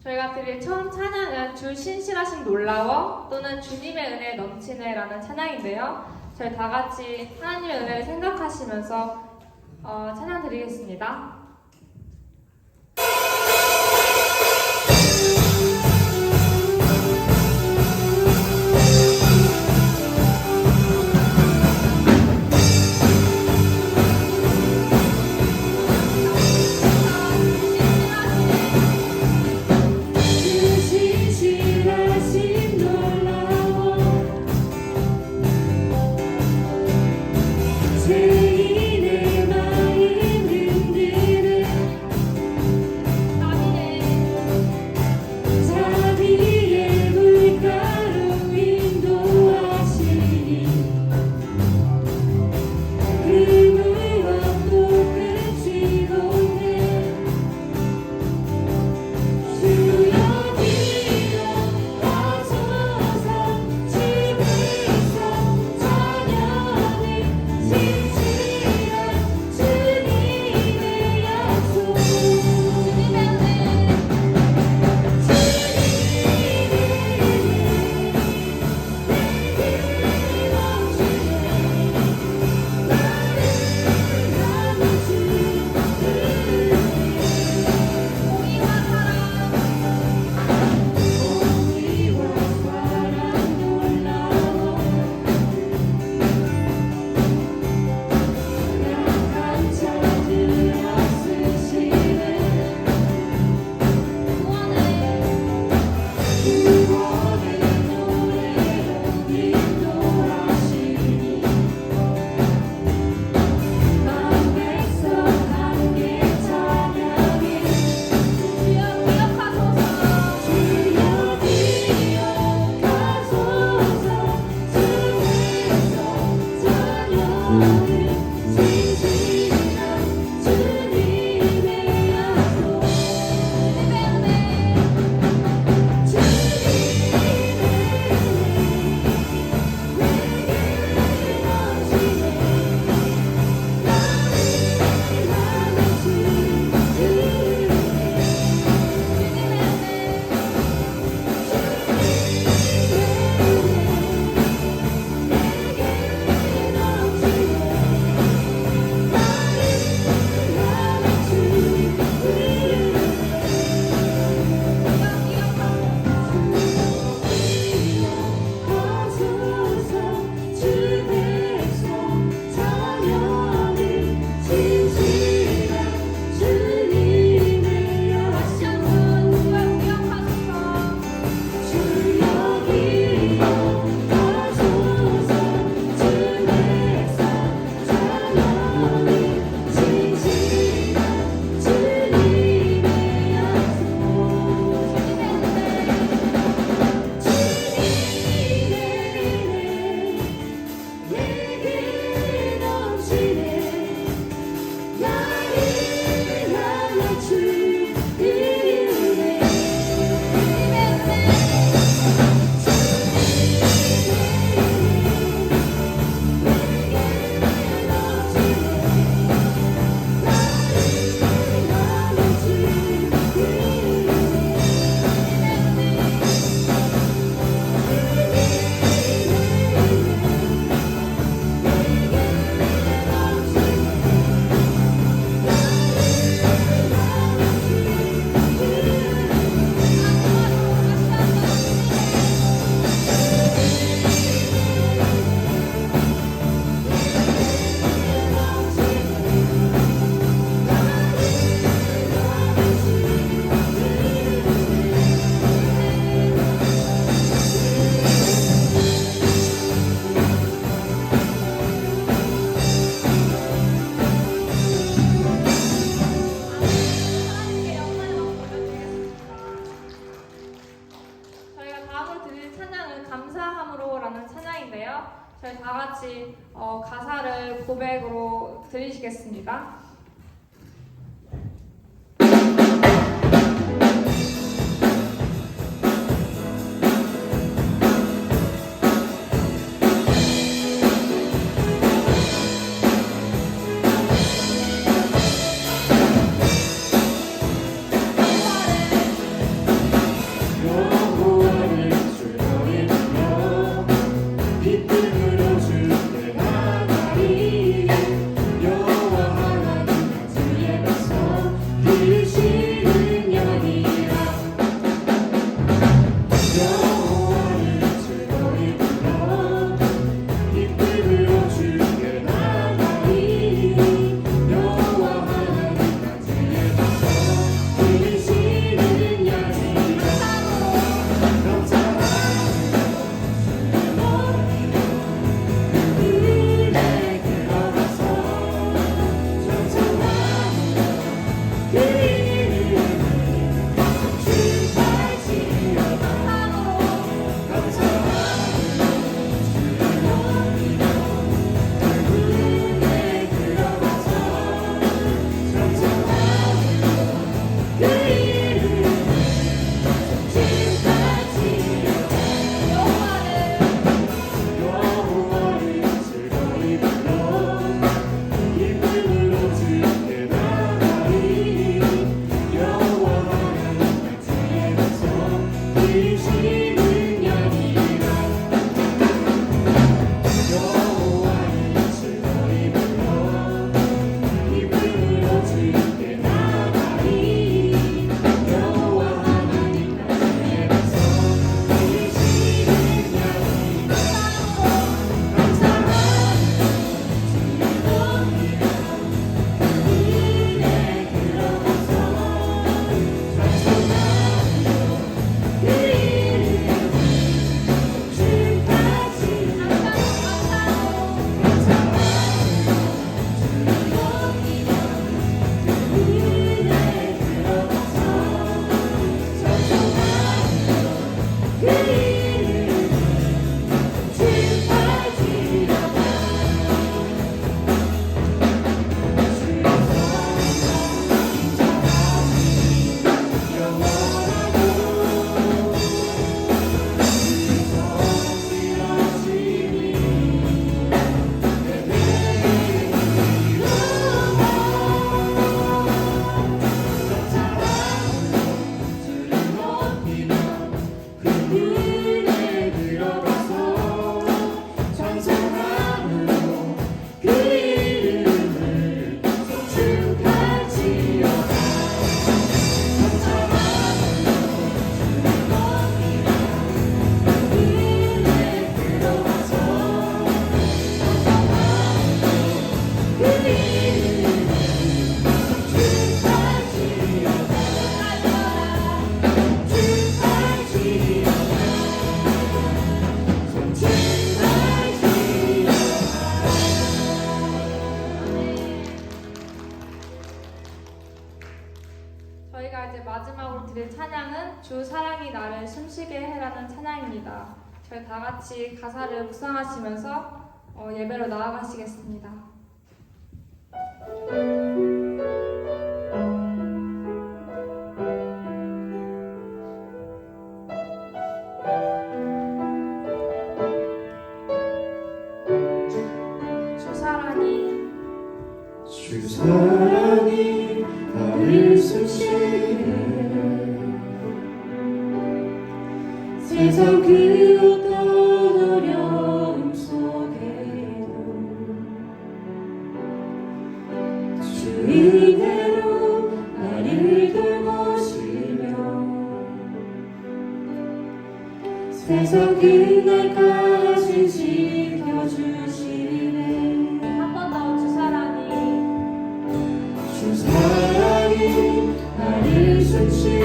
저희가 드릴 처음 찬양은 주 신실하신 놀라워 또는 주님의 은혜 넘치네라는 찬양인데요. 저희 다 같이 하나님의 은혜를 생각하시면서 찬양 드리겠습니다. 저희 다 같이 가사를 고백으로 들으시겠습니다. 저희가 이제 마지막으로 드릴 찬양은 주 사랑이 나를 숨쉬게 해라는 찬양입니다. 저희 다 같이 가사를 묵상하시면서 예배로 나아가시겠습니다. 주 사랑이 나를 숨쉬게 세상 그 어떤 어려움 속에도 주 은혜로 나를 돌보시며 세상 끝날까지 지켜주시네. 한 번 더 주 사랑이 주 사랑이 나를 숨쉬게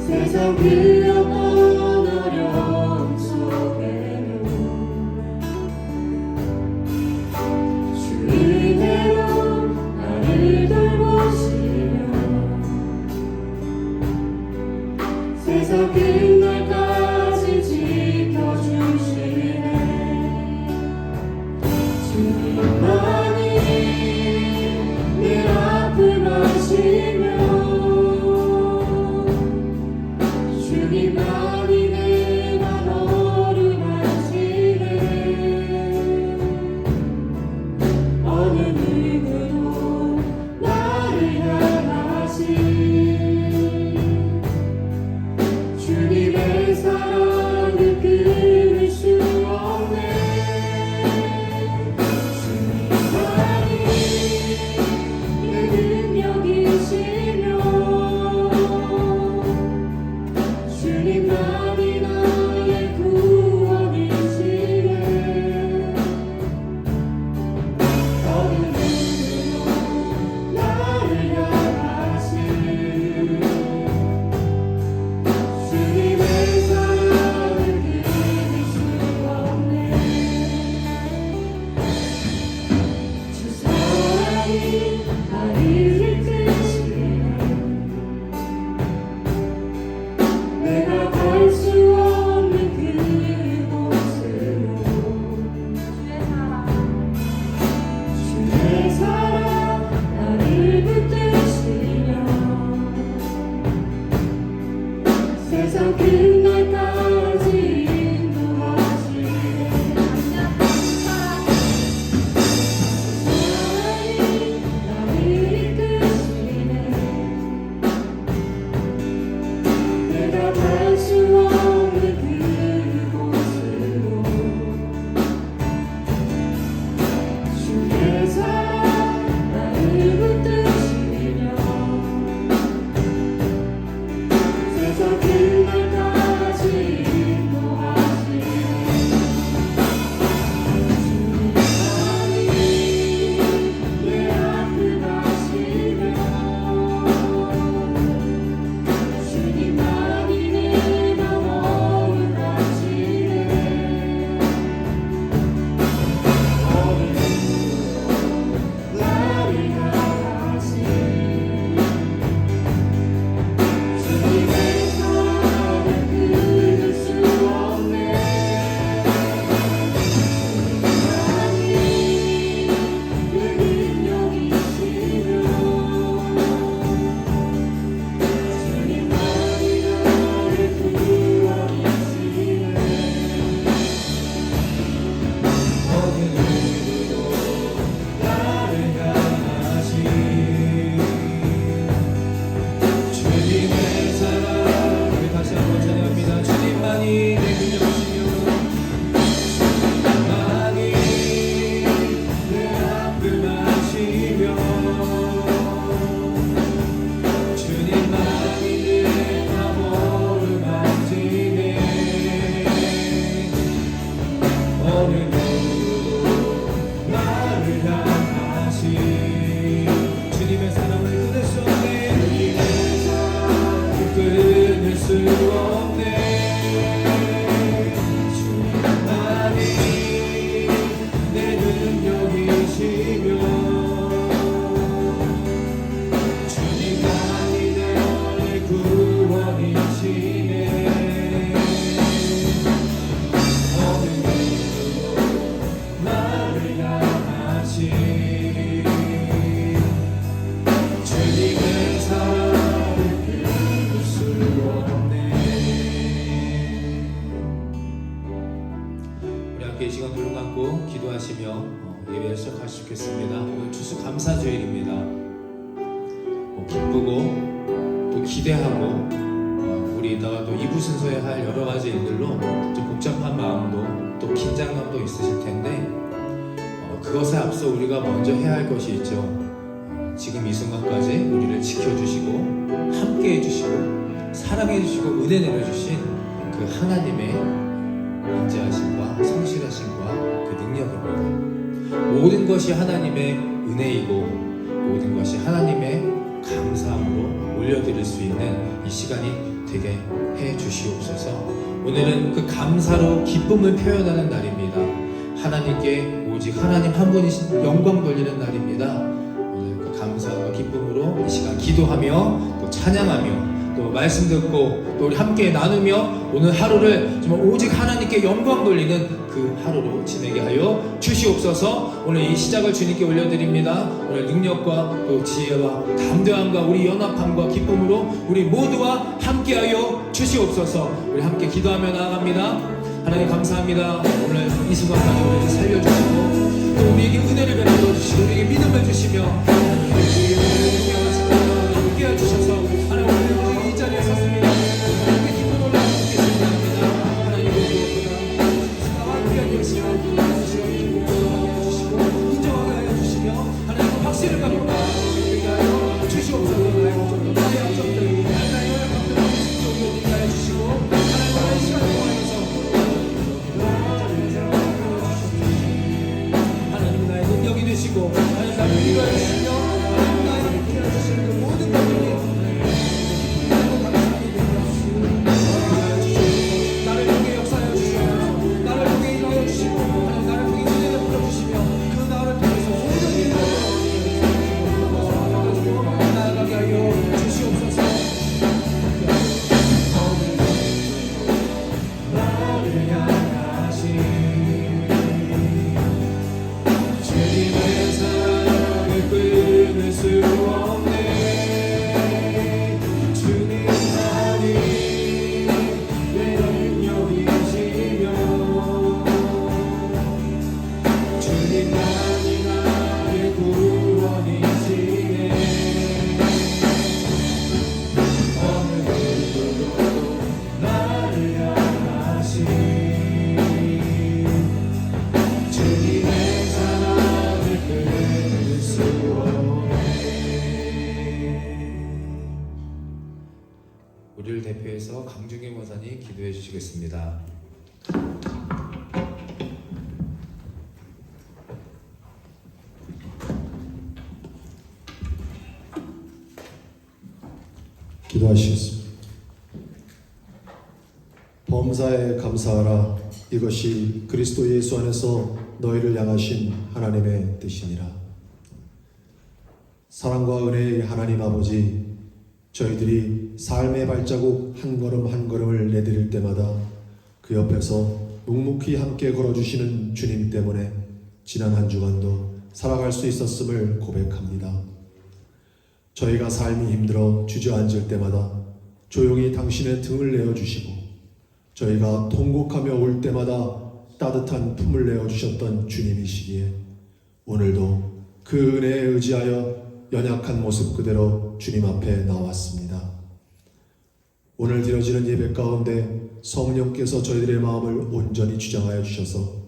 세상 그 어떤 어려움 속에도 주 은혜로 나를 돌보시며 세상 끝날까지 지켜주시네. 주님만이 내 앞을 마시며 주님만이 내 맘 어루만지네. 어느 누구도 나를 향하시 주님의 사랑을 끊을 수 없네. 주님만이 나의 구원이시네. 어느 누구도 나를 향하시 주님의 사랑을 끊을 수 없네. 주 사랑이 나를 이끄시네. 내가 갈 수 없는 그곳으로 주의 사랑 나를 붙드시며 세상 끝날까지 인도하시네. 사랑이 나를 주일입니다. 기쁘고 또 기대하고 우리 이따가 또 2부 순서에 할 여러 가지 일들로 좀 복잡한 마음도 또 긴장감도 있으실 텐데 그것에 앞서 우리가 먼저 해야 할 것이 있죠. 지금 이 순간까지 우리를 지켜주시고 함께 해주시고 사랑해주시고 은혜 내려주신 그 하나님의 인자하심과 성실하심과 그 능력입니다. 모든 것이 하나님의 은혜이고 모든 것이 하나님의 감사함으로 올려드릴 수 있는 이 시간이 되게 해 주시옵소서. 오늘은 그 감사로 기쁨을 표현하는 날입니다. 하나님께 오직 하나님 한 분이신 영광 돌리는 날입니다. 오늘 그 감사와 기쁨으로 이 시간 기도하며 또 찬양하며 또 말씀 듣고 또 우리 함께 나누며 오늘 하루를 정말 오직 하나님께 영광 돌리는 그 하루로 지내게 하여 주시옵소서. 오늘 이 시작을 주님께 올려드립니다. 오늘 능력과 또 지혜와 담대함과 우리 연합함과 기쁨으로 우리 모두와 함께하여 주시옵소서. 우리 함께 기도하며 나아갑니다. 하나님 감사합니다. 오늘 이 순간까지 우리를 살려주시고 또 우리에게 은혜를 베풀어 주시고 우리에게 믿음을 주시며 함께 해주셔서 하나님 오늘 이 자리에 섰습니다. 하나님의 기쁨을 올려드리겠습니다. 하나님 우리가 함께 해주시며 주시고 인정하게 해주시며 하나님 박수를 받고 나아가게 하여 주시옵소서. 나의 약점들 나의 연약함들 인정하게 해주시고 하나님 오늘 이 시간을 통하여서 하나님 나의 능력이 되시고 하나님 나를 위로해 주시며 하나님 나의 함께 해주시는 그 모든 것들이 나를 통해 역사하여 주시고 나를 통해 일하여 주시고 하나님 나를 통해 은혜를 풀어주시며 그 나를 통해서 모든 일을 나아가게 하여 주시옵소서. 나를 향하신 주님의 사랑을 끊을 수 없네. 주님만이 내 능력이시며 주님만이 나의 구원이시네. 어느 누구도 나를 향하신 주님의 사랑을 끊을 수 없네. 우리를 대표해서 강중희 목사님 기도해 주시겠습니다. 기도하시겠습니다. 범사에 감사하라. 이것이 그리스도 예수 안에서 너희를 향하신 하나님의 뜻이니라. 사랑과 은혜의 하나님 아버지, 저희들이 삶의 발자국 한 걸음 한 걸음을 내디딜 때마다 그 옆에서 묵묵히 함께 걸어주시는 주님 때문에 지난 한 주간도 살아갈 수 있었음을 고백합니다. 저희가 삶이 힘들어 주저앉을 때마다 조용히 당신의 등을 내어주시고 저희가 통곡하며 울 때마다 따뜻한 품을 내어주셨던 주님이시기에 오늘도 그 은혜에 의지하여 연약한 모습 그대로 주님 앞에 나왔습니다. 오늘 드려지는 예배 가운데 성령께서 저희들의 마음을 온전히 주장하여 주셔서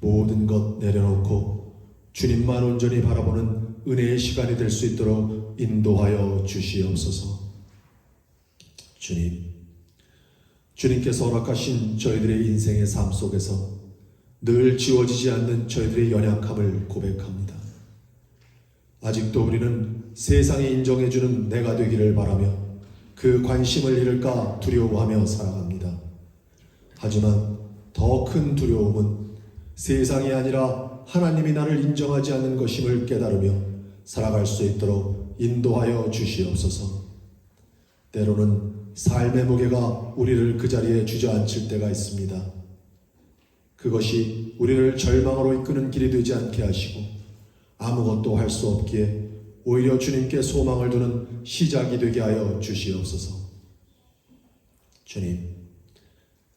모든 것 내려놓고 주님만 온전히 바라보는 은혜의 시간이 될 수 있도록 인도하여 주시옵소서. 주님께서 허락하신 저희들의 인생의 삶 속에서 늘 지워지지 않는 저희들의 연약함을 고백합니다. 아직도 우리는 세상이 인정해주는 내가 되기를 바라며 그 관심을 잃을까 두려워하며 살아갑니다. 하지만 더 큰 두려움은 세상이 아니라 하나님이 나를 인정하지 않는 것임을 깨달으며 살아갈 수 있도록 인도하여 주시옵소서. 때로는 삶의 무게가 우리를 그 자리에 주저앉힐 때가 있습니다. 그것이 우리를 절망으로 이끄는 길이 되지 않게 하시고 아무것도 할 수 없기에 오히려 주님께 소망을 두는 시작이 되게 하여 주시옵소서. 주님,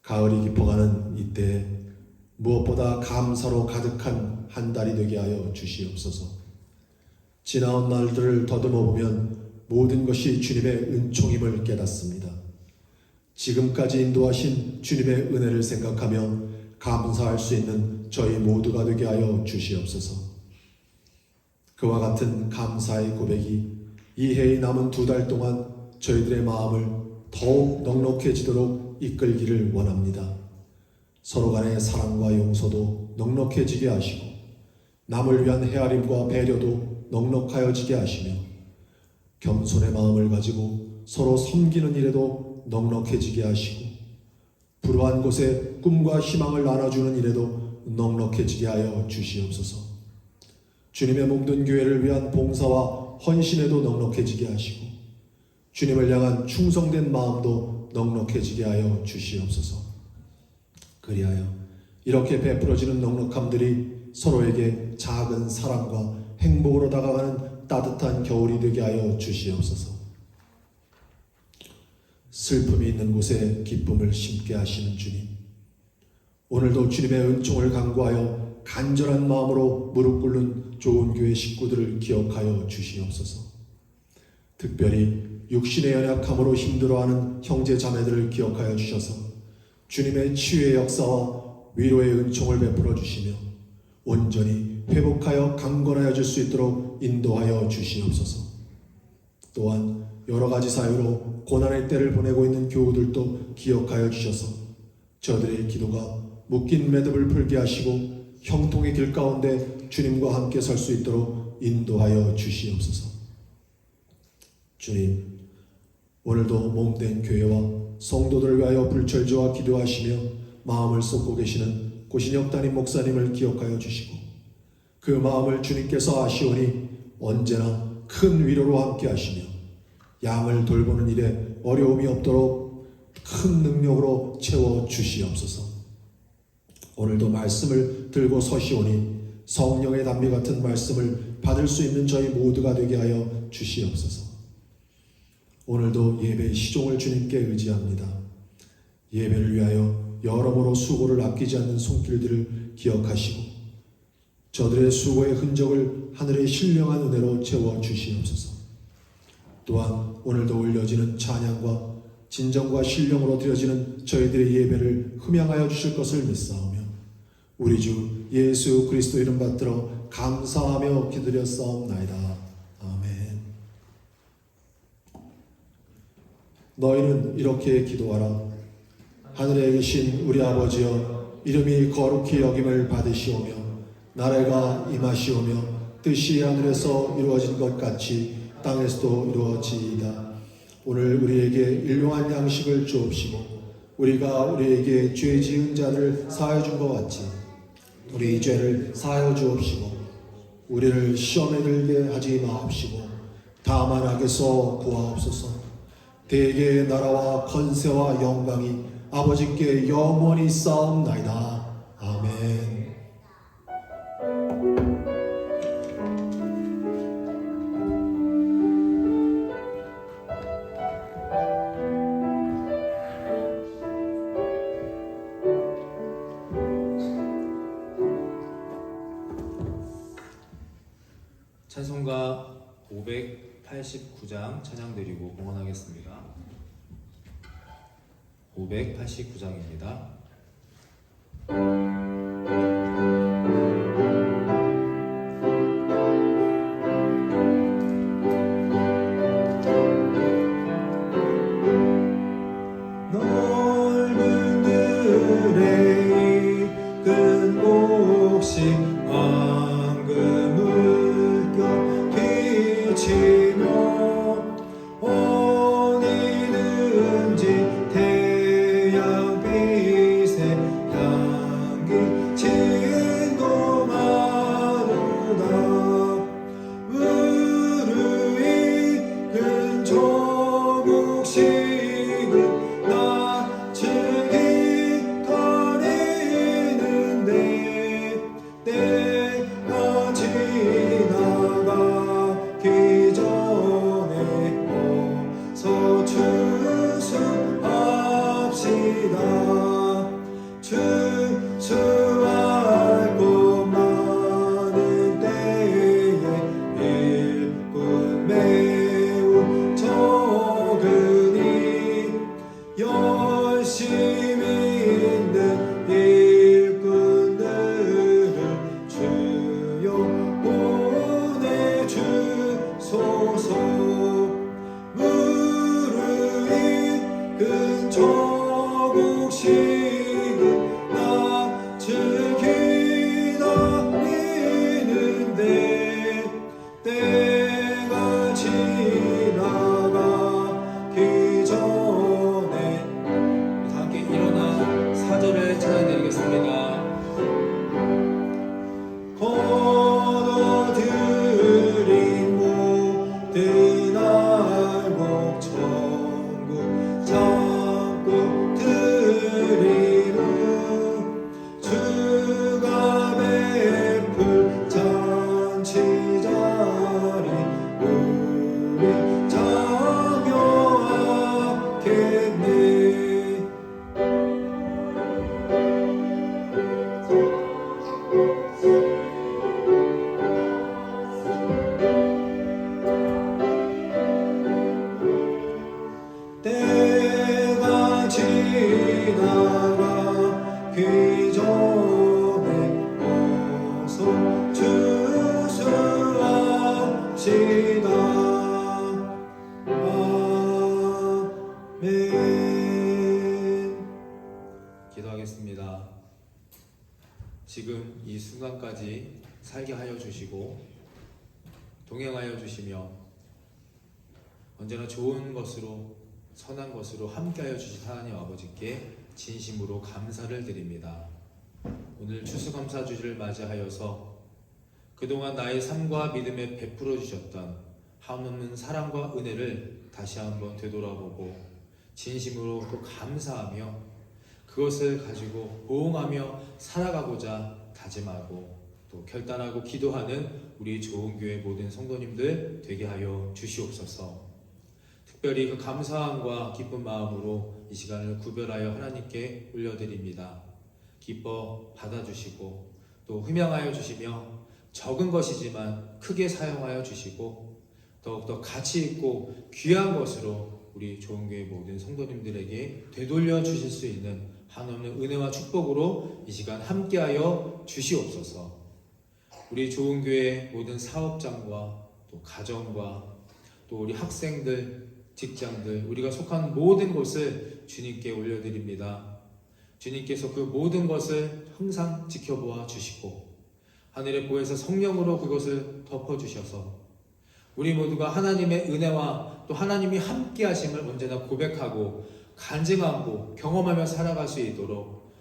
가을이 깊어가는 이때에 무엇보다 감사로 가득한 한 달이 되게 하여 주시옵소서. 지나온 날들을 더듬어 보면 모든 것이 주님의 은총임을 깨닫습니다. 지금까지 인도하신 주님의 은혜를 생각하며 감사할 수 있는 저희 모두가 되게 하여 주시옵소서. 그와 같은 감사의 고백이 이 해의 남은 2달 동안 저희들의 마음을 더욱 넉넉해지도록 이끌기를 원합니다. 서로 간의 사랑과 용서도 넉넉해지게 하시고 남을 위한 헤아림과 배려도 넉넉하여지게 하시며 겸손의 마음을 가지고 서로 섬기는 일에도 넉넉해지게 하시고 불우한 곳에 꿈과 희망을 나눠주는 일에도 넉넉해지게 하여 주시옵소서. 주님의 몸된 교회를 위한 봉사와 헌신에도 넉넉해지게 하시고 주님을 향한 충성된 마음도 넉넉해지게 하여 주시옵소서. 그리하여 이렇게 베풀어지는 넉넉함들이 서로에게 작은 사랑과 행복으로 다가가는 따뜻한 겨울이 되게 하여 주시옵소서. 슬픔이 있는 곳에 기쁨을 심게 하시는 주님, 오늘도 주님의 은총을 간구하여 간절한 마음으로 무릎 꿇는 좋은 교회 식구들을 기억하여 주시옵소서. 특별히 육신의 연약함으로 힘들어하는 형제 자매들을 기억하여 주셔서 주님의 치유의 역사와 위로의 은총을 베풀어 주시며 온전히 회복하여 강건해질 수 있도록 인도하여 주시옵소서. 또한 여러 가지 사유로 고난의 때를 보내고 있는 교우들도 기억하여 주셔서 저들의 기도가 묶인 매듭을 풀게 하시고 형통의 길 가운데 주님과 함께 설 수 있도록 인도하여 주시옵소서. 주님, 오늘도 몸된 교회와 성도들을 위하여 불철주와 기도하시며 마음을 쏟고 계시는 고신혁 담임 목사님을 기억하여 주시고 그 마음을 주님께서 아시오니 언제나 큰 위로로 함께 하시며 양을 돌보는 일에 어려움이 없도록 큰 능력으로 채워 주시옵소서. 오늘도 말씀을 들고 서시오니 성령의 담비 같은 말씀을 받을 수 있는 저희 모두가 되게 하여 주시옵소서. 오늘도 예배 시종을 주님께 의지합니다. 예배를 위하여 여러모로 수고를 아끼지 않는 손길들을 기억하시고 저들의 수고의 흔적을 하늘의 신령한 은혜로 채워 주시옵소서. 또한 오늘도 올려지는 찬양과 진정과 신령으로 드려지는 저희들의 예배를 흠양하여 주실 것을 믿사오며 우리 주 예수 그리스도 이름 받들어 감사하며 기드렸사옵나이다. 아멘. 너희는 이렇게 기도하라. 하늘에 계신 우리 아버지여, 이름이 거룩히 여김을 받으시오며 나라가 임하시오며 뜻이 하늘에서 이루어진 것 같이 땅에서도 이루어지이다. 오늘 우리에게 일용할 양식을 주옵시고 우리가 우리에게 죄 지은 자를 사하여 준 것 같이 우리 죄를 사하여 주옵시고 우리를 시험에 들게 하지 마옵시고 다만 악에서 구하옵소서. 대개의 나라와 권세와 영광이 아버지께 영원히 쌓옵나이다. 아멘. 찬송가 589장 찬양 드리고 공헌하겠습니다. 589장입니다. 넓은 들의 큰 곡식 황금을 껴 비치며 어디든지 태양빛에 향기 진동하도다. 무르익은 조국식은 낯을 기다리는데 때가 지나가기 전 이끈 저국식은 낯을 기다리는데 때가 지나가기 전에 다 함께 일어나 사절을 찬양드리겠습니다. 거둬들인 모든 알곡 천국 잡고 드리루 주가 베풀 잔치 자리 우리 장려하겠네. 때가 지나가기 전에 어서 추수합시다. 아멘. 기도하겠습니다. 지금 이 순간까지 살게 하여 주시고 동행하여 주시며 언제나 좋은 것으로 선한 것으로 함께하여 주신 하나님 아버지께 진심으로 감사를 드립니다. 오늘 추수감사주일을 맞이하여서 그동안 나의 삶과 믿음에 베풀어 주셨던 한없는 사랑과 은혜를 다시 한번 되돌아보고 진심으로 또 감사하며 그것을 가지고 보응하며 살아가고자 다짐하고 또 결단하고 기도하는 우리 좋은 교회 모든 성도님들 되게 하여 주시옵소서. 특별히 그 감사함과 기쁜 마음으로 이 시간을 구별하여 하나님께 올려드립니다. 기뻐 받아주시고 또 흠양하여 주시며 적은 것이지만 크게 사용하여 주시고 더욱더 가치 있고 귀한 것으로 우리 좋은 교회 모든 성도님들에게 되돌려 주실 수 있는 한없는 은혜와 축복으로 이 시간 함께하여 주시옵소서. 우리 좋은 교회 모든 사업장과 또 가정과 또 우리 학생들, 직장들, 우리가 속한 모든 곳을 주님께 올려드립니다. 주님께서 그 모든 것을 항상 지켜보아 주시고 하늘의 보혜사 성령으로 그것을 덮어주셔서 우리 모두가 하나님의 은혜와 또 하나님이 함께 하심을 언제나 고백하고 간증하고 경험하며 살아갈 수 있도록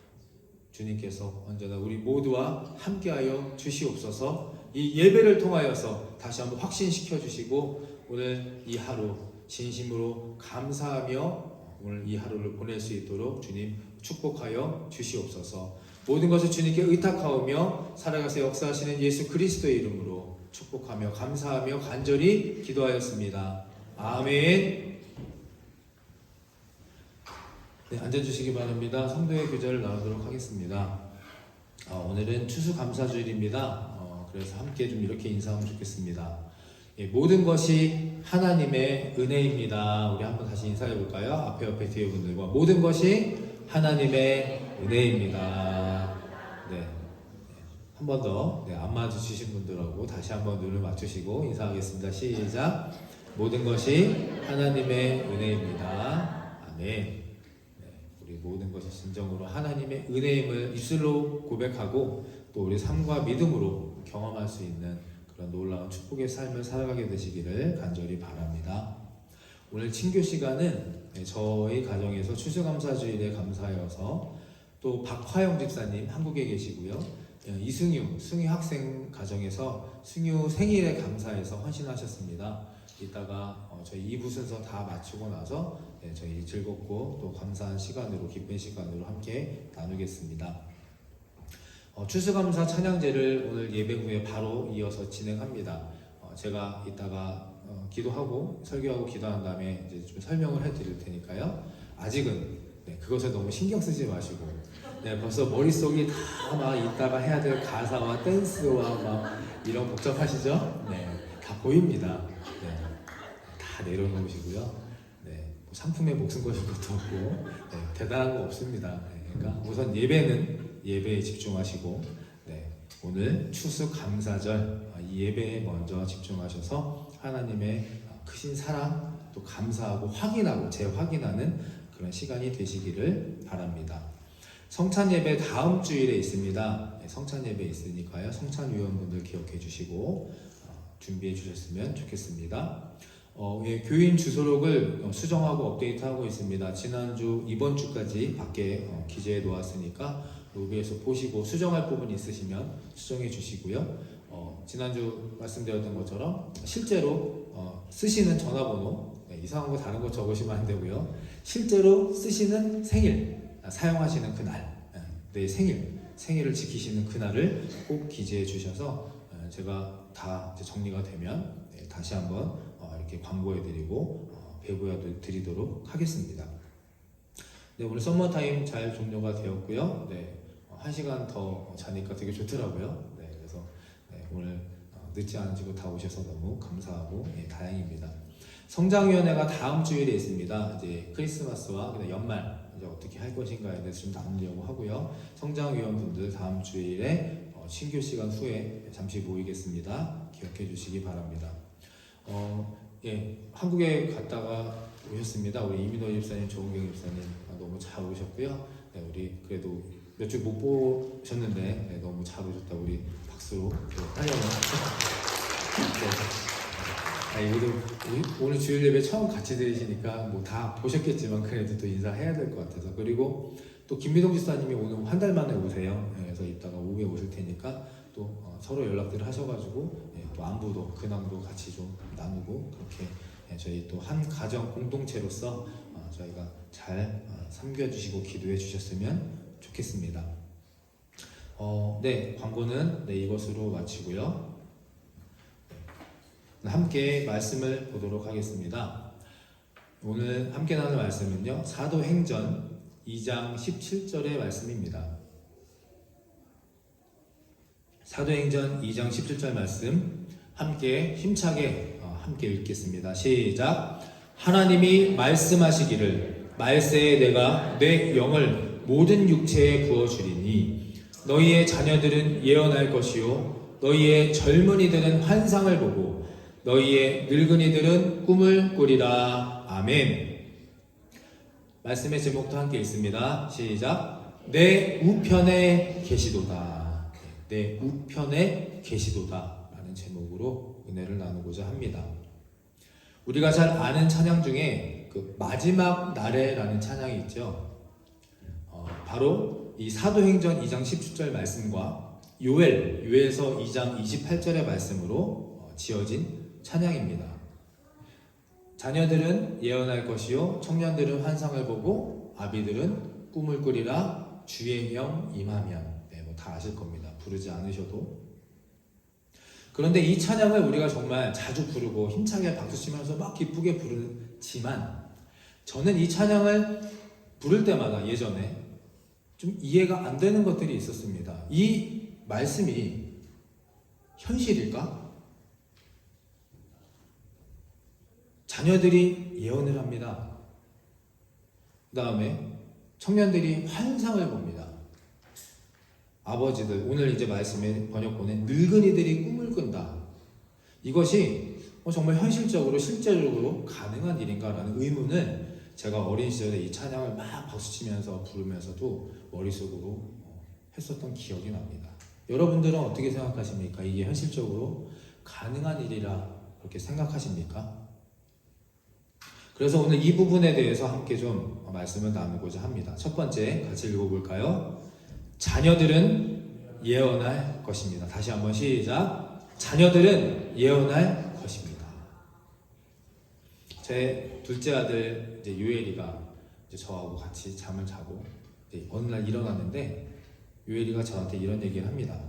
주님께서 언제나 우리 모두와 함께하여 주시옵소서. 이 예배를 통하여서 다시 한번 확신시켜 주시고 오늘 이 하루 진심으로 감사하며 오늘 이 하루를 보낼 수 있도록 주님 축복하여 주시옵소서. 모든 것을 주님께 의탁하오며 살아가서 역사하시는 예수 그리스도의 이름으로 축복하며 감사하며 간절히 기도하였습니다. 아멘. 네, 앉아주시기 바랍니다. 성도의 교제를 나누도록 하겠습니다. 오늘은 추수감사주일입니다. 그래서 함께 좀 이렇게 인사하면 좋겠습니다. 모든 것이 하나님의 은혜입니다. 우리 한번 다시 인사해 볼까요? 앞에 옆에 뒤에 분들과 모든 것이 하나님의 은혜입니다. 네, 한 번 더. 네, 안 맞으신 분들하고 다시 한번 눈을 맞추시고 인사하겠습니다. 시작. 모든 것이 하나님의 은혜입니다. 아멘. 네, 우리 모든 것이 진정으로 하나님의 은혜임을 입술로 고백하고 또 우리 삶과 믿음으로 경험할 수 있는 그런 놀라운 축복의 삶을 살아가게 되시기를 간절히 바랍니다. 오늘 친교 시간은 저희 가정에서 추수감사주일에 감사하여서 또 박화영 집사님 한국에 계시고요. 이승유 학생 가정에서 승유 생일에 감사해서 헌신하셨습니다. 이따가 저희 2부 순서 다 마치고 나서 저희 즐겁고 또 감사한 시간으로 기쁜 시간으로 함께 나누겠습니다. 추수감사 찬양제를 오늘 예배 후에 바로 이어서 진행합니다. 제가 이따가 기도하고 설교하고 기도한 다음에 이제 좀 설명을 해드릴 테니까요. 아직은 그것에 너무 신경 쓰지 마시고 벌써 머릿속이 다 막 이따가 해야 될 가사와 댄스와 막 이런 복잡하시죠? 다 보입니다. 다 내려놓으시고요. 뭐 상품에 목숨 거실 것도 없고 대단한 거 없습니다. 그러니까 우선 예배는 예배에 집중하시고 오늘 추수감사절 이 예배에 먼저 집중하셔서 하나님의 크신 사랑 또 감사하고 확인하고 재확인하는 그런 시간이 되시기를 바랍니다. 성찬 예배 다음 주일에 있습니다. 성찬 예배 있으니까요. 성찬 위원분들 기억해 주시고 준비해 주셨으면 좋겠습니다. 교인 주소록을 수정하고 업데이트하고 있습니다. 지난주 이번 주까지 밖에 기재해 놓았으니까 로비에서 보시고 수정할 부분 있으시면 수정해 주시고요. 지난주 말씀드렸던 것처럼 실제로 쓰시는 전화번호 이상한 거 다른 거 적으시면 안 되고요. 실제로 쓰시는 생일 사용하시는 그날 내 생일을 지키시는 그날을 꼭 기재해 주셔서 제가 다 이제 정리가 되면 다시 한번 이렇게 광고해드리고 배부해드리도록 하겠습니다. 네, 오늘 썸머타임 잘 종료가 되었고요. 네, 1시간 더 자니까 되게 좋더라고요. 네, 그래서 오늘 늦지 않으시고 다 오셔서 너무 감사하고 다행입니다. 성장위원회가 다음 주일에 있습니다. 이제 크리스마스와 그다음 연말 이제 어떻게 할 것인가에 대해서 좀 나누려고 하고요. 성장위원분들 다음 주일에 신규 시간 후에 잠시 모이겠습니다. 기억해 주시기 바랍니다. 한국에 갔다가 오셨습니다. 우리 이민호 집사님, 조은경 집사님 너무 잘 오셨고요. 네, 우리 그래도 몇 주 못 보셨는데 너무 잘 오셨다. 우리 박수로 따려요. 오늘 주일 예배 처음 같이 드리시니까 뭐 다 보셨겠지만 그래도 또 인사해야 될 것 같아서. 그리고 또 김미동 집사님이 오늘 한 달 만에 오세요. 그래서 이따가 오후에 오실 테니까 또 서로 연락들 하셔가지고 또 안부도 근황도 같이 좀 나누고 그렇게 저희 또 한 가정 공동체로서 저희가 잘 섬겨주시고 기도해 주셨으면 좋겠습니다. 네, 광고는 이것으로 마치고요. 함께 말씀을 보도록 하겠습니다. 오늘 함께 나눌 말씀은요, 사도행전 2장 17절의 말씀입니다. 사도행전 2장 17절 말씀 함께 힘차게 함께 읽겠습니다. 시작. 하나님이 말씀하시기를 말세에 내가 내 영을 모든 육체에 부어주리니 너희의 자녀들은 예언할 것이요 너희의 젊은이들은 환상을 보고 너희의 늙은이들은 꿈을 꾸리라. 아멘. 말씀의 제목도 함께 읽습니다. 시작. 내 우편에 계시도다. 내 우편에 계시도다 라는 제목으로 은혜를 나누고자 합니다. 우리가 잘 아는 찬양 중에 그 마지막 날에라는 찬양이 있죠. 바로 이 사도행전 2장 17절 말씀과 요엘서 2장 28절의 말씀으로 지어진 찬양입니다. 자녀들은 예언할 것이요 청년들은 환상을 보고 아비들은 꿈을 꾸리라. 주의 영 임하면. 뭐 다 아실 겁니다. 부르지 않으셔도. 그런데 이 찬양을 우리가 정말 자주 부르고 힘차게 박수치면서 막 기쁘게 부르지만 저는 이 찬양을 부를 때마다 예전에 좀 이해가 안 되는 것들이 있었습니다. 이 말씀이 현실일까? 자녀들이 예언을 합니다. 그 다음에 청년들이 환상을 봅니다. 아버지들, 오늘 이제 말씀의 번역본에 늙은이들이 꿈을 꾼다. 이것이 정말 현실적으로 실제적으로 가능한 일인가라는 의문을 제가 어린 시절에 이 찬양을 막 박수치면서 부르면서도 머릿속으로 했었던 기억이 납니다. 여러분들은 어떻게 생각하십니까? 이게 현실적으로 가능한 일이라 그렇게 생각하십니까? 그래서 오늘 이 부분에 대해서 함께 좀 말씀을 나누고자 합니다. 첫 번째 같이 읽어볼까요? 자녀들은 예언할 것입니다. 다시 한번 시작. 자녀들은 예언할 것입니다. 제 둘째 아들 이제 유엘이가 이제 저하고 같이 잠을 자고 어느 날 일어났는데 유엘이가 저한테 이런 얘기를 합니다.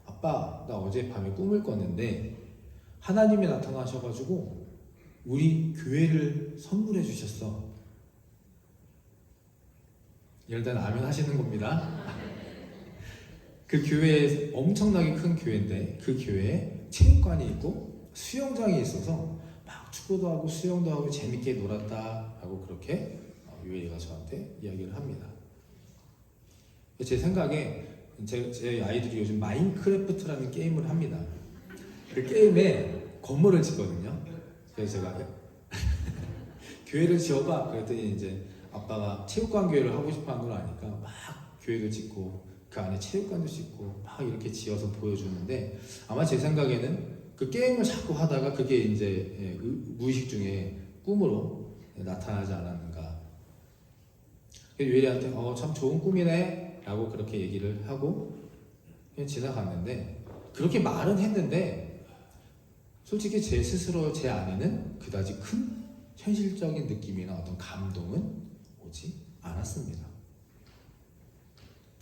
아빠, 나 어젯밤에 꿈을 꿨는데 하나님이 나타나셔가지고 우리 교회를 선물해 주셨어. 일단 아멘 하시는 겁니다. 그 교회에 엄청나게 큰 교회인데 그 교회에 체육관이 있고 수영장이 있어서 막 축구도 하고 수영도 하고 재밌게 놀았다 하고 그렇게 유혜이가 저한테 이야기를 합니다. 제 생각에 제 아이들이 요즘 마인크래프트라는 게임을 합니다. 그 게임에 건물을 짓거든요. 그래서 제가 교회를 지어봐 그랬더니 이제 아빠가 체육관 교회를 하고 싶어 하는 걸 아니까 막 교회를 짓고 그 안에 체육관도 짓고 막 이렇게 지어서 보여주는데 아마 제 생각에는 그 게임을 자꾸 하다가 그게 이제 무의식 중에 꿈으로 나타나지 않았는가. 유엘이한테 참 좋은 꿈이네 라고 그렇게 얘기를 하고 그냥 지나갔는데 그렇게 말은 했는데 솔직히 제 스스로 제 안에는 그다지 큰 현실적인 느낌이나 어떤 감동은 오지 않았습니다.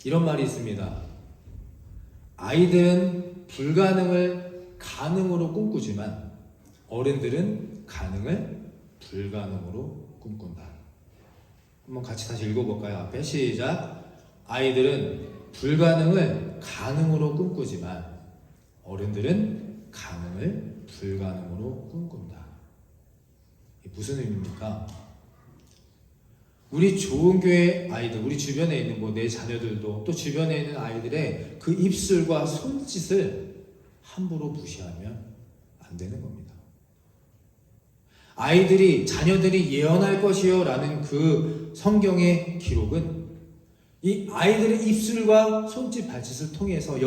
이런 말이 있습니다. 아이들은 불가능을 가능으로 꿈꾸지만 어른들은 가능을 불가능으로 꿈꾼다. 한번 같이 다시 읽어볼까요? 앞에 시작. 아이들은 불가능을 가능으로 꿈꾸지만 어른들은 가능을 불가능으로 꿈꾼다. 이게 무슨 의미입니까? 우리 좋은 교회 아이들, 우리 주변에 있는 내 자녀들도 또 주변에 있는 아이들의 그 입술과 손짓을 함부로 무시하면 안 되는 겁니다. 자녀들이 예언할 것이요 라는 그 성경의 기록은 이 아이들의 입술과 손짓 발짓을 통해서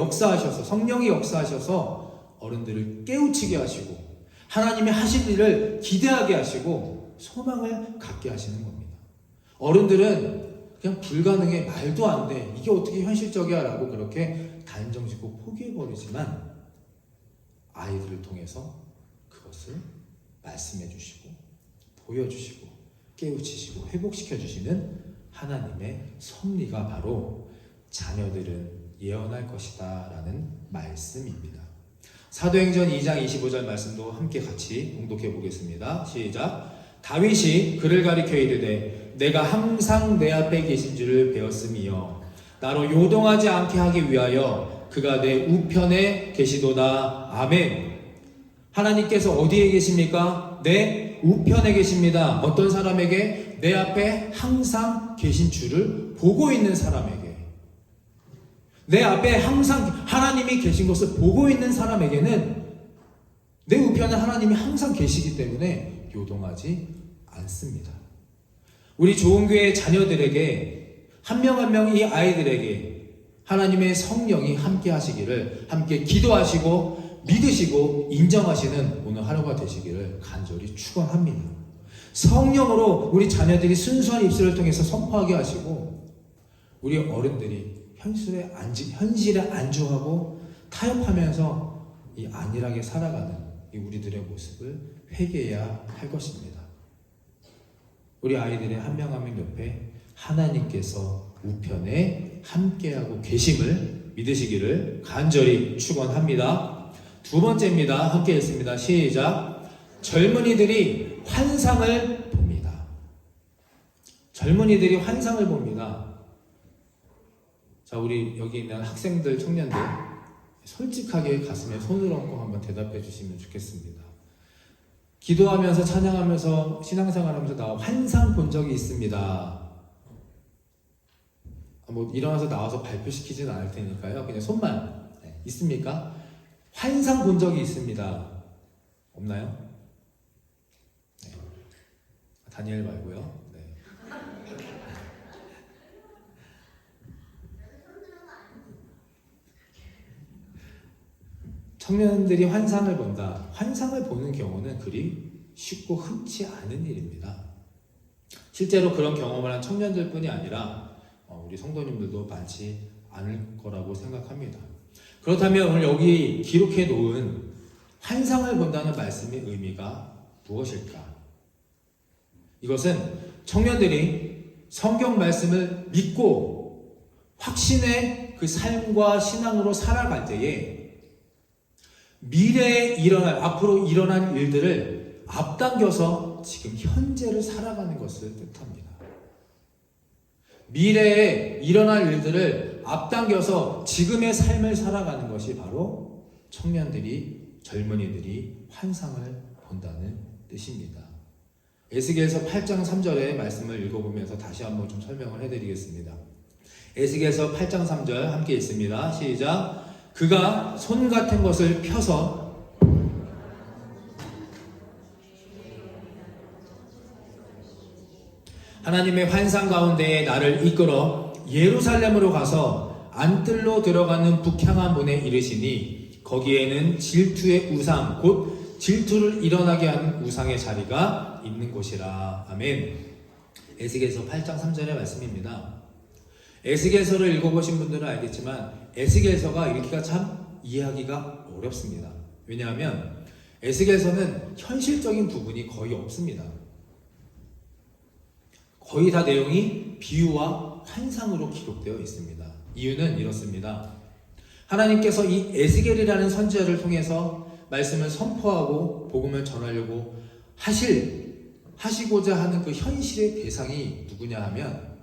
성령이 역사하셔서 어른들을 깨우치게 하시고 하나님의 하실 일을 기대하게 하시고 소망을 갖게 하시는 겁니다. 어른들은 그냥 불가능해, 말도 안 돼, 이게 어떻게 현실적이야 라고 그렇게 단정짓고 포기해버리지만 아이들을 통해서 그것을 말씀해 주시고 보여주시고 깨우치시고 회복시켜주시는 하나님의 섭리가 바로 자녀들은 예언할 것이다 라는 말씀입니다. 사도행전 2장 25절 말씀도 함께 같이 봉독해 보겠습니다. 시작. 다윗이 그를 가리켜 이르되 내가 항상 내 앞에 계신 줄을 배웠음이요 나로 요동하지 않게 하기 위하여 그가 내 우편에 계시도다. 아멘. 하나님께서 어디에 계십니까? 내 우편에 계십니다. 어떤 사람에게? 내 앞에 항상 계신 줄을 보고 있는 사람에게. 내 앞에 항상 하나님이 계신 것을 보고 있는 사람에게는 내 우편에 하나님이 항상 계시기 때문에 요동하지 않습니다. 우리 좋은 교회 자녀들에게 한 명 한 명 이 아이들에게 하나님의 성령이 함께 하시기를, 함께 기도하시고 믿으시고 인정하시는 오늘 하루가 되시기를 간절히 축원합니다. 성령으로 우리 자녀들이 순수한 입술을 통해서 선포하게 하시고 우리 어른들이 현실에 안주하고 타협하면서 이 안일하게 살아가는 이 우리들의 모습을 회개해야 할 것입니다. 우리 아이들의 한 명 한 명 옆에 하나님께서 우편에 함께하고 계심을 믿으시기를 간절히 축원합니다. 두 번째입니다. 함께 읽습니다. 시작. 젊은이들이 환상을 봅니다. 젊은이들이 환상을 봅니다. 자, 우리 여기 있는 학생들, 청년들 솔직하게 가슴에 손을 얹고 한번 대답해 주시면 좋겠습니다. 기도하면서 찬양하면서 신앙생활하면서 나 환상 본 적이 있습니다. 일어나서 나와서 발표시키지는 않을 테니까요. 그냥 손만. 있습니까? 환상 본 적이 있습니다. 없나요? 네. 다니엘 말고요. 네. 청년들이 환상을 본다. 환상을 보는 경우는 그리 쉽고 흔치 않은 일입니다. 실제로 그런 경험을 한 청년들뿐이 아니라 우리 성도님들도 많지 않을 거라고 생각합니다. 그렇다면 오늘 여기 기록해 놓은 환상을 본다는 말씀의 의미가 무엇일까? 이것은 청년들이 성경 말씀을 믿고 확신의 그 삶과 신앙으로 살아갈 때에 미래에 앞으로 일어날 일들을 앞당겨서 지금 현재를 살아가는 것을 뜻합니다. 미래에 일어날 일들을 앞당겨서 지금의 삶을 살아가는 것이 바로 젊은이들이 환상을 본다는 뜻입니다. 에스겔서 8장 3절의 말씀을 읽어보면서 다시 한번 좀 설명을 해드리겠습니다. 에스겔서 8장 3절 함께 읽습니다. 시작. 그가 손 같은 것을 펴서 하나님의 환상 가운데에 나를 이끌어 예루살렘으로 가서 안뜰로 들어가는 북향한 문에 이르시니 거기에는 질투의 우상 곧 질투를 일어나게 하는 우상의 자리가 있는 곳이라. 아멘. 에스겔서 8장 3절의 말씀입니다. 에스겔서를 읽어보신 분들은 알겠지만 에스겔서가 읽기가 참 이해하기가 어렵습니다. 왜냐하면 에스겔서는 현실적인 부분이 거의 없습니다. 거의 다 내용이 비유와 환상으로 기록되어 있습니다. 이유는 이렇습니다. 하나님께서 이 에스겔이라는 선지자를 통해서 말씀을 선포하고 복음을 전하려고 하시고자 하는 그 현실의 대상이 누구냐 하면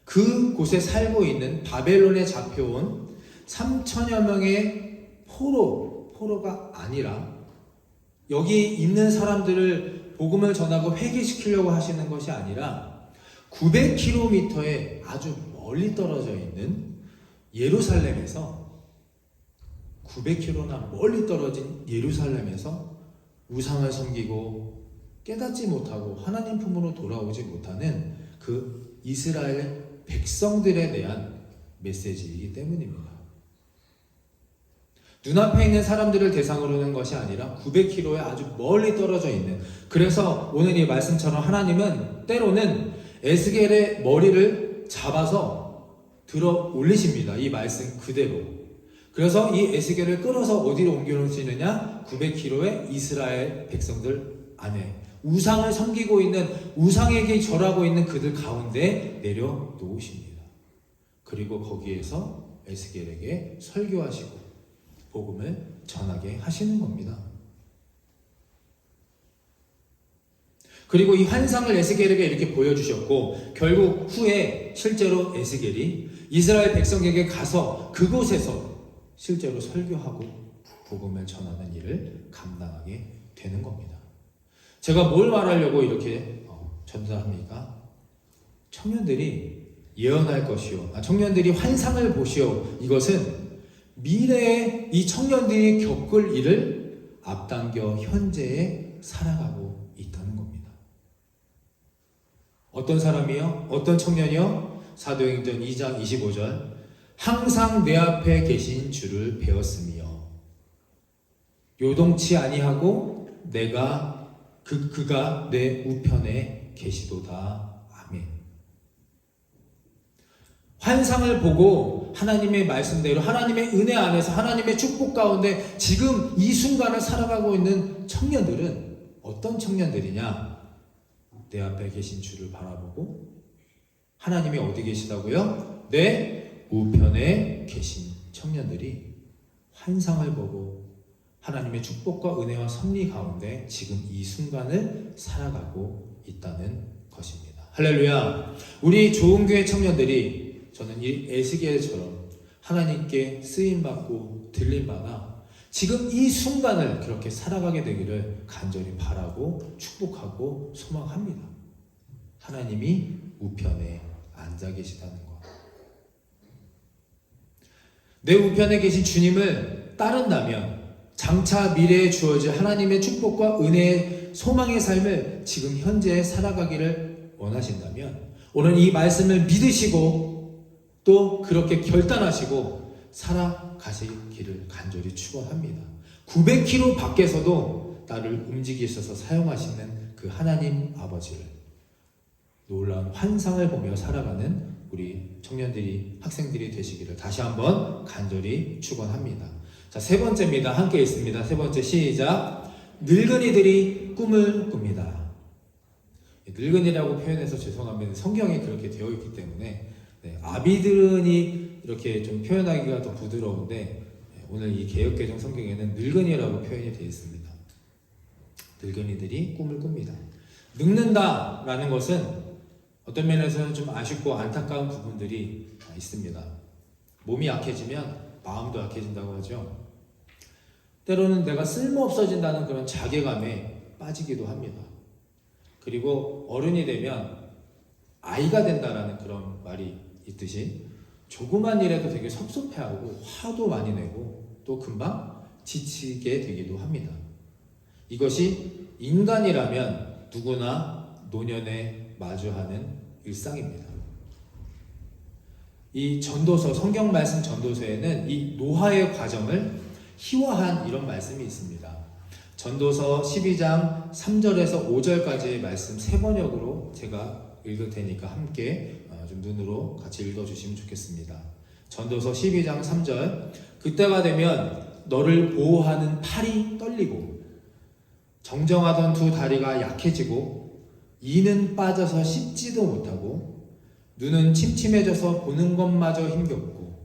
그곳에 살고 있는 바벨론에 잡혀온 3천여 명의 포로가 아니라 여기 있는 사람들을 복음을 전하고 회개시키려고 하시는 것이 아니라 900km에 아주 멀리 떨어져 있는 예루살렘에서 900km나 멀리 떨어진 예루살렘에서 우상을 섬기고 깨닫지 못하고 하나님 품으로 돌아오지 못하는 그 이스라엘 백성들에 대한 메시지이기 때문입니다. 눈앞에 있는 사람들을 대상으로 하는 것이 아니라 900km에 아주 멀리 떨어져 있는, 그래서 오늘 이 말씀처럼 하나님은 때로는 에스겔의 머리를 잡아서 들어 올리십니다. 이 말씀 그대로. 그래서 이 에스겔을 끌어서 어디로 옮겨놓으시느냐? 900km의 이스라엘 백성들 안에 우상을 섬기고 있는, 우상에게 절하고 있는 그들 가운데 내려놓으십니다. 그리고 거기에서 에스겔에게 설교하시고 복음을 전하게 하시는 겁니다. 그리고 이 환상을 에스겔에게 이렇게 보여주셨고 결국 후에 실제로 에스겔이 이스라엘 백성에게 가서 그곳에서 실제로 설교하고 복음을 전하는 일을 감당하게 되는 겁니다. 제가 뭘 말하려고 이렇게 전달합니까? 청년들이 예언할 것이요, 청년들이 환상을 보시오. 이것은 미래에 이 청년들이 겪을 일을 앞당겨 현재에 살아가고 있다는 겁니다. 어떤 사람이요? 어떤 청년이요? 사도행전 2장 25절 항상 내 앞에 계신 주를 배웠으며 요동치 아니하고 그가 내 우편에 계시도다. 아멘. 환상을 보고 하나님의 말씀대로 하나님의 은혜 안에서 하나님의 축복 가운데 지금 이 순간을 살아가고 있는 청년들은 어떤 청년들이냐? 내 앞에 계신 주를 바라보고 하나님이 어디 계시다고요? 내 우편에 계신 청년들이 환상을 보고 하나님의 축복과 은혜와 섭리 가운데 지금 이 순간을 살아가고 있다는 것입니다. 할렐루야. 우리 좋은교회 청년들이 저는 이 에스겔처럼 하나님께 쓰임받고 들림받아 지금 이 순간을 그렇게 살아가게 되기를 간절히 바라고 축복하고 소망합니다. 하나님이 우편에 앉아 계시다는 것. 내 우편에 계신 주님을 따른다면 장차 미래에 주어질 하나님의 축복과 은혜의 소망의 삶을 지금 현재 살아가기를 원하신다면 오늘 이 말씀을 믿으시고 또 그렇게 결단하시고 살아가시기를 간절히 축원합니다. 900km 밖에서도 나를 움직이셔서 사용하시는 그 하나님 아버지를 놀라운 환상을 보며 살아가는 우리 청년들이, 학생들이 되시기를 다시 한번 간절히 축원합니다. 자, 세 번째입니다. 함께 있습니다. 세 번째 시작. 늙은이들이 꿈을 꿉니다. 늙은이라고 표현해서 죄송합니다. 성경에 그렇게 되어 있기 때문에 아비들은이 이렇게 좀 표현하기가 더 부드러운데 오늘 이 개역개정 성경에는 늙은이라고 표현이 되어 있습니다. 늙은이들이 꿈을 꿉니다. 늙는다라는 것은 어떤 면에서는 좀 아쉽고 안타까운 부분들이 있습니다. 몸이 약해지면 마음도 약해진다고 하죠. 때로는 내가 쓸모없어진다는 그런 자괴감에 빠지기도 합니다. 그리고 어른이 되면 아이가 된다라는 그런 말이 있듯이 조그만 일에도 되게 섭섭해하고 화도 많이 내고 또 금방 지치게 되기도 합니다. 이것이 인간이라면 누구나 노년에 마주하는 일상입니다. 이 전도서, 성경 말씀 전도서에는 이 노화의 과정을 희화한 이런 말씀이 있습니다. 전도서 12장 3절에서 5절까지의 말씀 세 번역으로 제가 읽을 테니까 함께 좀 눈으로 같이 읽어주시면 좋겠습니다. 전도서 12장 3절, 그때가 되면 너를 보호하는 팔이 떨리고 정정하던 두 다리가 약해지고 이는 빠져서 씻지도 못하고 눈은 침침해져서 보는 것마저 힘겹고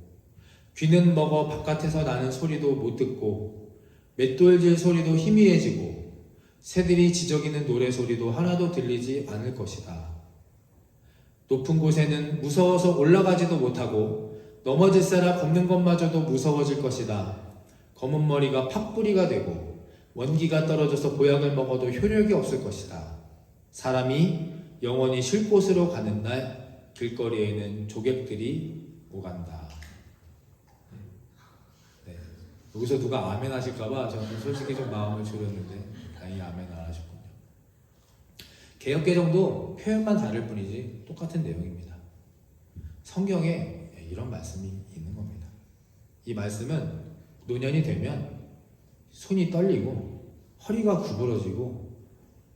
귀는 먹어 바깥에서 나는 소리도 못 듣고 맷돌질 소리도 희미해지고 새들이 지저귀는 노래 소리도 하나도 들리지 않을 것이다. 높은 곳에는 무서워서 올라가지도 못하고 넘어질세라 걷는 것마저도 무서워질 것이다. 검은 머리가 팥뿌리가 되고 원기가 떨어져서 보약을 먹어도 효력이 없을 것이다. 사람이 영원히 쉴 곳으로 가는 날 길거리에는 조객들이 오간다. 네. 여기서 누가 아멘 하실까봐 저는 솔직히 좀 마음을 졸였는데 다행히 아멘 안 하셨군요. 개역개정도 표현만 다를 뿐이지 똑같은 내용입니다. 성경에 이런 말씀이 있는 겁니다. 이 말씀은 노년이 되면 손이 떨리고 허리가 구부러지고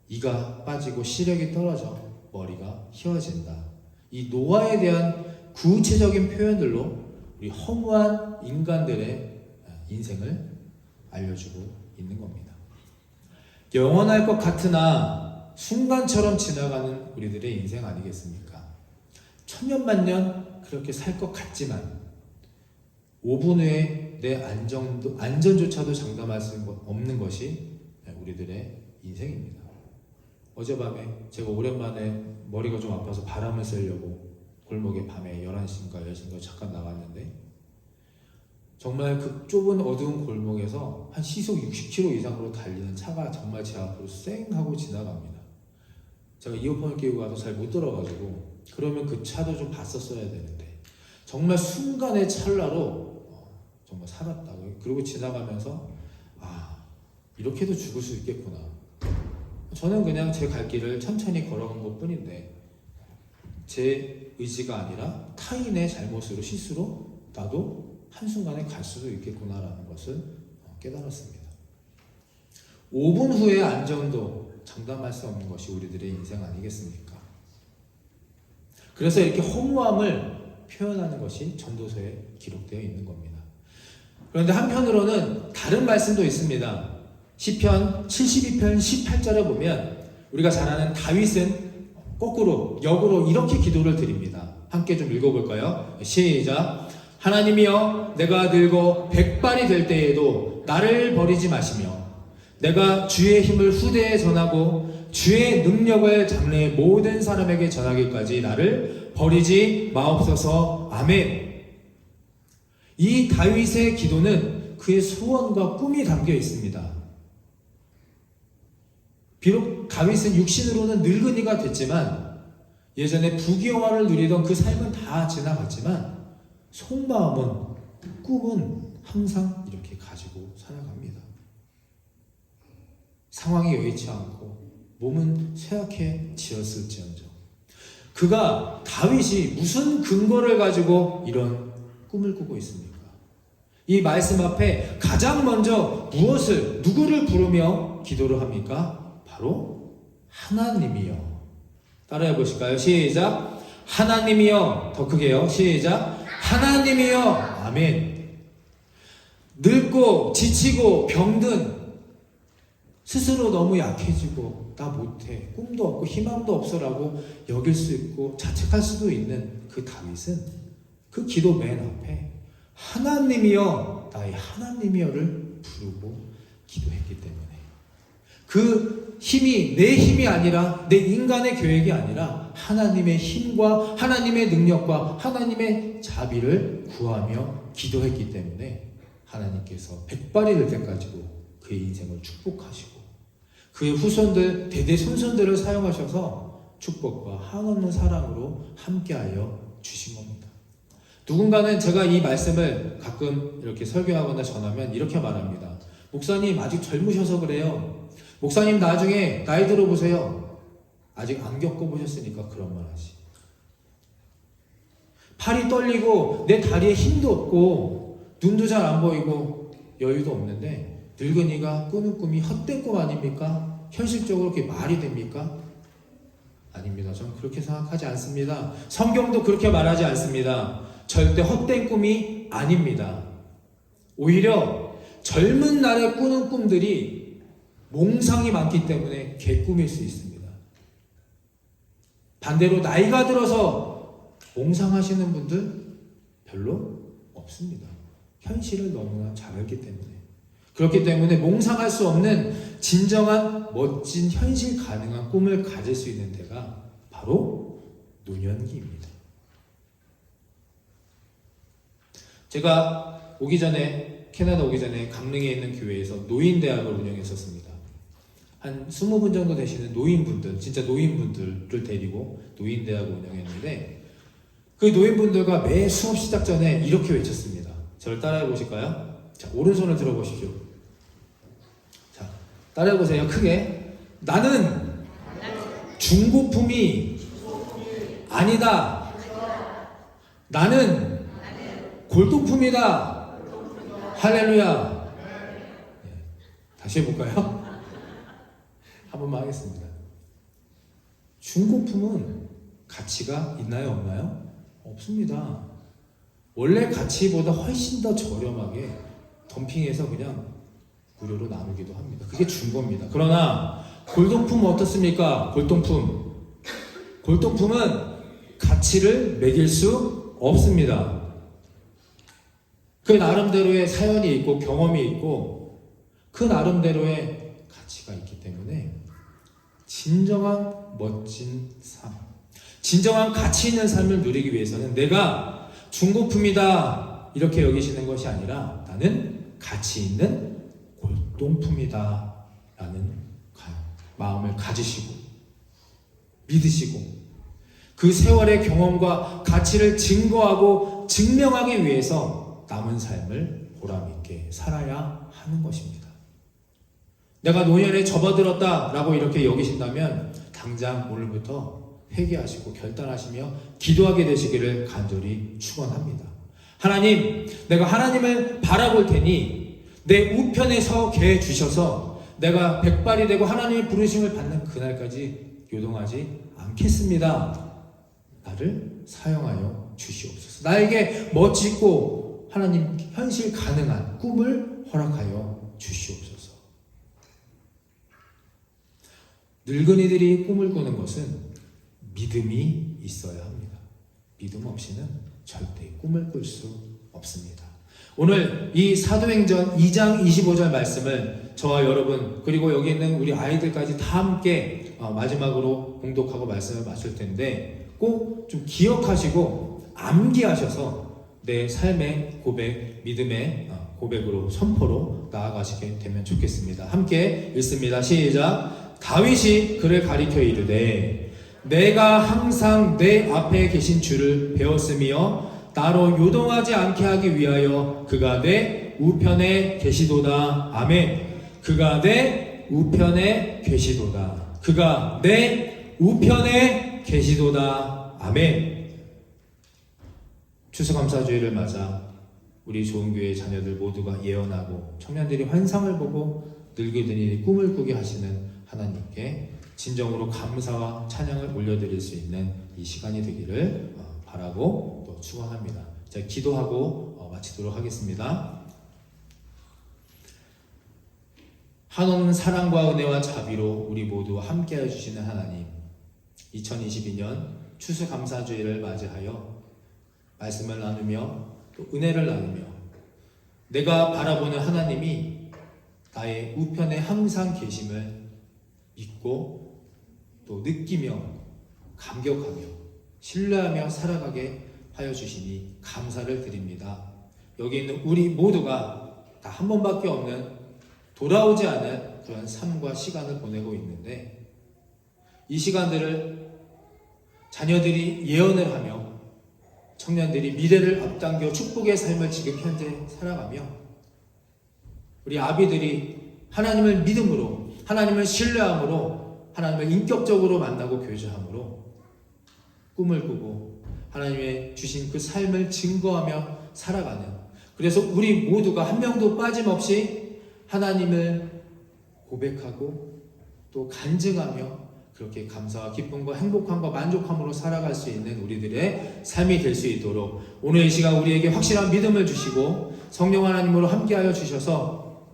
이가 빠지고 시력이 떨어져 머리가 휘어진다. 이 노화에 대한 구체적인 표현들로 우리 허무한 인간들의 인생을 알려주고 있는 겁니다. 영원할 것 같으나 순간처럼 지나가는 우리들의 인생 아니겠습니까? 천년만년 그렇게 살 것 같지만 5분 후에 내 안전조차도 장담할 수 없는 것이 우리들의 인생입니다. 어젯밤에 제가 오랜만에 머리가 좀 아파서 바람을 쐬려고 골목에 밤에 11시인가 10시인가 잠깐 나갔는데 정말 그 좁은 어두운 골목에서 한 시속 60km 이상으로 달리는 차가 정말 제 앞으로 쌩 하고 지나갑니다. 제가 이어폰을 끼고 가서 잘 못 들어가지고 그러면 그 차도 좀 봤었어야 되는데 정말 순간의 찰나로 정말 살았다고. 그리고 지나가면서 이렇게도 죽을 수 있겠구나. 저는 그냥 제 갈 길을 천천히 걸어간 것 뿐인데 제 의지가 아니라 타인의 잘못으로 실수로 나도 한순간에 갈 수도 있겠구나라는 것을 깨달았습니다. 5분 후의 안전도 장담할 수 없는 것이 우리들의 인생 아니겠습니까? 그래서 이렇게 허무함을 표현하는 것이 전도서에 기록되어 있는 겁니다. 그런데 한편으로는 다른 말씀도 있습니다. 시편 72편 18절에 보면 우리가 잘 아는 다윗은 거꾸로 역으로 이렇게 기도를 드립니다. 함께 좀 읽어볼까요? 시작. 하나님이여 내가 늙어 백발이 될 때에도 나를 버리지 마시며 내가 주의 힘을 후대에 전하고 주의 능력을 장래의 모든 사람에게 전하기까지 나를 버리지 마옵소서. 아멘. 이 다윗의 기도는 그의 소원과 꿈이 담겨 있습니다. 비록 다윗은 육신으로는 늙은이가 됐지만 예전에 부귀영화를 누리던 그 삶은 다 지나갔지만 속마음은, 꿈은 항상 이렇게 가지고 살아갑니다. 상황이 여의치 않고 몸은 쇠약해지었을지언정 그가 다윗이 무슨 근거를 가지고 이런 꿈을 꾸고 있습니까? 이 말씀 앞에 가장 먼저 누구를 부르며 기도를 합니까? 바로 하나님이여. 따라해 보실까요? 시작. 하나님이여. 더 크게요. 시작. 하나님이여. 아멘. 늙고 지치고 병든 스스로 너무 약해지고 나 못해, 꿈도 없고 희망도 없어라고 여길 수 있고 자책할 수도 있는 그 다윗은 그 기도 맨 앞에 하나님이여, 나의 하나님이여를 부르고 기도했기 때문에 그 힘이 내 힘이 아니라 내 인간의 계획이 아니라 하나님의 힘과 하나님의 능력과 하나님의 자비를 구하며 기도했기 때문에 하나님께서 백발이 될 때까지도 그의 인생을 축복하시고 그의 후손들, 대대손손들을 사용하셔서 축복과 한없는 사랑으로 함께하여 주신 겁니다. 누군가는 제가 이 말씀을 가끔 이렇게 설교하거나 전하면 이렇게 말합니다. 목사님 아직 젊으셔서 그래요. 목사님 나중에 나이 들어보세요. 아직 안 겪어보셨으니까 그런 말 하지. 팔이 떨리고 내 다리에 힘도 없고 눈도 잘 안 보이고 여유도 없는데 늙은이가 꾸는 꿈이 헛된 꿈 아닙니까? 현실적으로 그게 말이 됩니까? 아닙니다. 저는 그렇게 생각하지 않습니다. 성경도 그렇게 말하지 않습니다. 절대 헛된 꿈이 아닙니다. 오히려 젊은 날에 꾸는 꿈들이 몽상이 많기 때문에 개꿈일 수 있습니다. 반대로 나이가 들어서 몽상하시는 분들 별로 없습니다. 현실을 너무나 잘 알기 때문에. 그렇기 때문에 몽상할 수 없는 진정한 멋진 현실 가능한 꿈을 가질 수 있는 데가 바로 노년기입니다. 제가 캐나다 오기 전에 강릉에 있는 교회에서 노인대학을 운영했었습니다. 한 20분 정도 되시는 노인분들, 진짜 노인분들을 데리고 노인대학을 운영했는데 그 노인분들과 매 수업 시작 전에 이렇게 외쳤습니다. 저를 따라해 보실까요? 자, 오른손을 들어보십시오. 자, 따라해 보세요. 크게. 나는 중고품이 아니다. 나는 골동품이다. 할렐루야. 네, 다시 해볼까요? 한 번만 하겠습니다. 중고품은 가치가 있나요, 없나요? 없습니다. 원래 가치보다 훨씬 더 저렴하게 덤핑해서 그냥 무료로 나누기도 합니다. 그게 중고입니다. 그러나 골동품은 어떻습니까? 골동품은 가치를 매길 수 없습니다. 그 나름대로의 사연이 있고 경험이 있고 그 나름대로의 가치가 있기 때문에 진정한 멋진 삶, 진정한 가치 있는 삶을 누리기 위해서는 내가 중고품이다 이렇게 여기시는 것이 아니라 나는 가치 있는 골동품이다 라는 마음을 가지시고 믿으시고 그 세월의 경험과 가치를 증거하고 증명하기 위해서 남은 삶을 보람있게 살아야 하는 것입니다. 내가 노년에 접어들었다 라고 이렇게 여기신다면 당장 오늘부터 회개하시고 결단하시며 기도하게 되시기를 간절히 축원합니다. 하나님, 내가 하나님을 바라볼 테니 내 우편에 서게 주셔서 내가 백발이 되고 하나님의 부르심을 받는 그날까지 요동하지 않겠습니다. 나를 사용하여 주시옵소서. 나에게 멋지고 하나님 현실 가능한 꿈을 허락하여 주시옵소서. 늙은이들이 꿈을 꾸는 것은 믿음이 있어야 합니다. 믿음 없이는 절대 꿈을 꿀 수 없습니다. 오늘 이 사도행전 2장 25절 말씀을 저와 여러분 그리고 여기 있는 우리 아이들까지 다 함께 마지막으로 봉독하고 말씀을 마칠 텐데 꼭 좀 기억하시고 암기하셔서 내 삶의 고백, 믿음의 고백으로 선포로 나아가시게 되면 좋겠습니다. 함께 읽습니다. 시작. 다윗이 그를 가리켜 이르되 내가 항상 내 앞에 계신 주를 배웠으며 나로 요동하지 않게 하기 위하여 그가 내 우편에 계시도다. 아멘. 그가 내 우편에 계시도다. 그가 내 우편에 계시도다. 아멘. 추수감사주의를 맞아 우리 좋은교회 자녀들 모두가 예언하고 청년들이 환상을 보고 늙은이들이 꿈을 꾸게 하시는 하나님께 진정으로 감사와 찬양을 올려드릴 수 있는 이 시간이 되기를 바라고 또 축원합니다. 자, 기도하고 마치도록 하겠습니다. 한없는 사랑과 은혜와 자비로 우리 모두 함께해 주시는 하나님, 2022년 추수감사주의를 맞이하여 말씀을 나누며 또 은혜를 나누며 내가 바라보는 하나님이 나의 우편에 항상 계심을 믿고 또 느끼며 감격하며 신뢰하며 살아가게 하여 주시니 감사를 드립니다. 여기 있는 우리 모두가 다 한 번밖에 없는 돌아오지 않은 그런 삶과 시간을 보내고 있는데 이 시간들을 자녀들이 예언을 하며 청년들이 미래를 앞당겨 축복의 삶을 지금 현재 살아가며 우리 아비들이 하나님을 믿음으로 하나님을 신뢰함으로 하나님을 인격적으로 만나고 교제함으로 꿈을 꾸고 하나님의 주신 그 삶을 증거하며 살아가는, 그래서 우리 모두가 한 명도 빠짐없이 하나님을 고백하고 또 간증하며 그렇게 감사와 기쁨과 행복함과 만족함으로 살아갈 수 있는 우리들의 삶이 될 수 있도록 오늘 이 시간 우리에게 확실한 믿음을 주시고 성령 하나님으로 함께하여 주셔서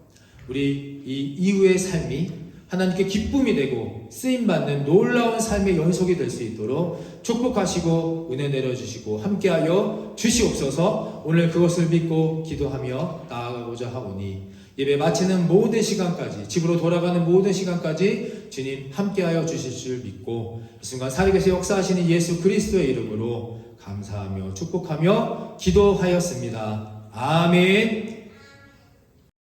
우리 이 이후의 삶이 하나님께 기쁨이 되고 쓰임받는 놀라운 삶의 연속이 될 수 있도록 축복하시고 은혜 내려주시고 함께하여 주시옵소서. 오늘 그것을 믿고 기도하며 나아가고자 하오니 예배 마치는 모든 시간까지, 집으로 돌아가는 모든 시간까지 주님 함께하여 주실 줄 믿고 이 순간 살아계신 역사하시는 예수 그리스도의 이름으로 감사하며 축복하며 기도하였습니다. 아멘.